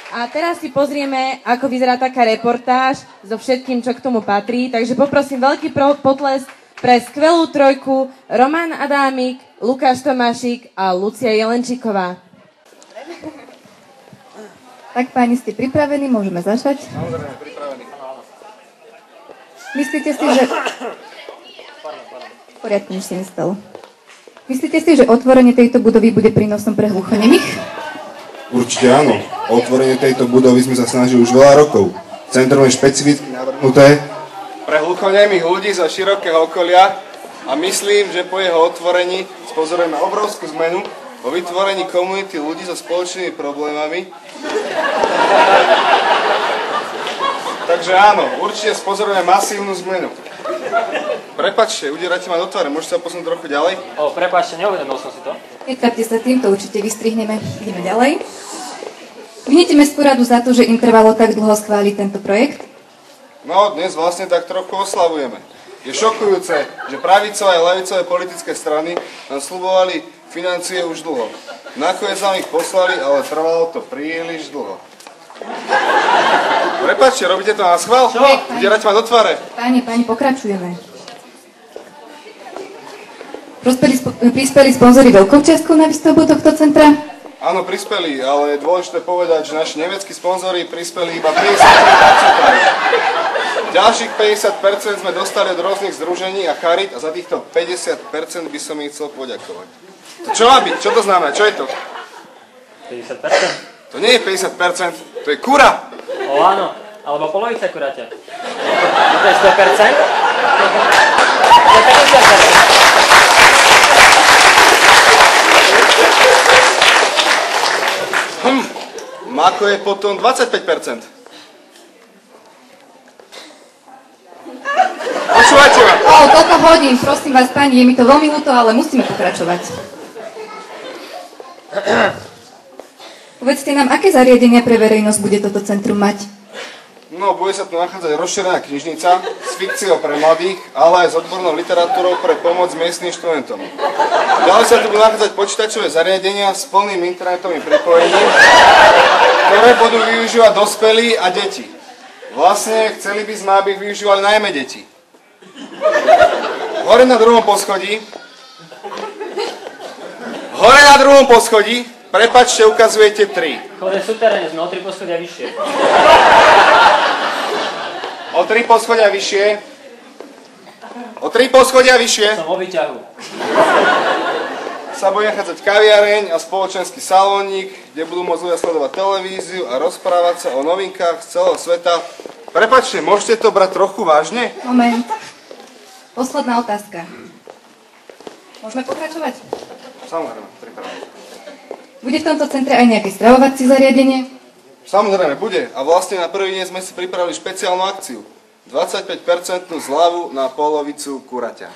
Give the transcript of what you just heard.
A teraz si pozrieme, ako vyzerá taká reportáž so všetkým, čo k tomu patrí. Takže poprosím veľký potlesk pre skvelú trojku Roman Adámik, Lukáš Tomášik a Lucia Jelenčíková. Tak páni, ste pripravení? Môžeme začať? Samozrejme, pripravení. Myslíte si, že... V poriadku, nič sa nestalo. Myslíte si, že otvorenie tejto budovy bude prínosom pre hluchonemých? Určite áno. O otvorenie tejto budovy sme sa snažili už veľa rokov. Centrum je špecificky navrhnuté pre hluchonemých ľudí zo širokého okolia a myslím, že po jeho otvorení spozorujeme obrovskú zmenu vo vytvorení komunity ľudí so spoločnými problémami. Takže áno, určite spozorujeme masívnu zmenu. Prepáčte, udierate ma do tváre, môžete sa posunúť trochu ďalej? Prepáčte, neuvedomil som si to. Netrápte sa tým, to určite vystrihneme. Ideme ďalej. Vinite mestskú radu za to, že im trvalo tak dlho schváliť tento projekt? No, dnes vlastne tak trochu oslavujeme. Je šokujúce, že pravicové a ľavicové politické strany nám sľubovali financie už dlho. Nakoniec nám ich poslali, ale trvalo to príliš dlho. Prepáčte, robíte to na schvál? Čo? Udierate ma do tváre. Páni, pokračujeme. Prispeli sponzori veľkou čiastkou na výstavbu tohto centra? Áno, prispeli, ale je dôležité povedať, že naši nemeckí sponzori prispeli iba 50%. Ďalších 50% sme dostali od rôznych združení a charit a za týchto 50% by som im chcel poďakovať. To čo má byť? Čo to znamená? Čo je to? 50%? To nie je 50%, to je kura. O áno, alebo polovica kuraťa. To je 100%? To je 50%. Mako je potom 25%. Počúvajte ma. Toľko hodín, prosím vás, páni, je mi to veľmi ľúto, ale musíme pokračovať. Povedzte nám, aké zariadenia pre verejnosť bude toto centrum mať? No, bude sa tu nachádzať rozšírená knižnica s fikciou pre mladých, ale aj s odbornou literatúrou pre pomoc miestnym študentom. Ďalej sa tu budú nachádzať počítačové zariadenia s plným internetovým pripojením, ktoré budú využívať dospelí a deti. Vlastne chceli by sme, aby ich využívali najmä deti. Hore na druhom poschodí, prepáčte, ukazujete 3. Chodé súteréne, sme o 3 poschodia vyššie. O 3 poschodia vyššie. Som o výťahu. Sa bude nachádzať kaviareň a spoločenský salónik, kde budú môcť ľudia sledovať televíziu a rozprávať sa o novinkách z celého sveta. Prepáčte, môžete to brať trochu vážne? Moment. Posledná otázka. Môžeme pokračovať? Samozrejme, pripravené. Bude v tomto centre aj nejaké stravovacie zariadenie? Samozrejme, bude. A vlastne na prvý deň sme si pripravili špeciálnu akciu. 25% zľavu na polovicu kuraťa.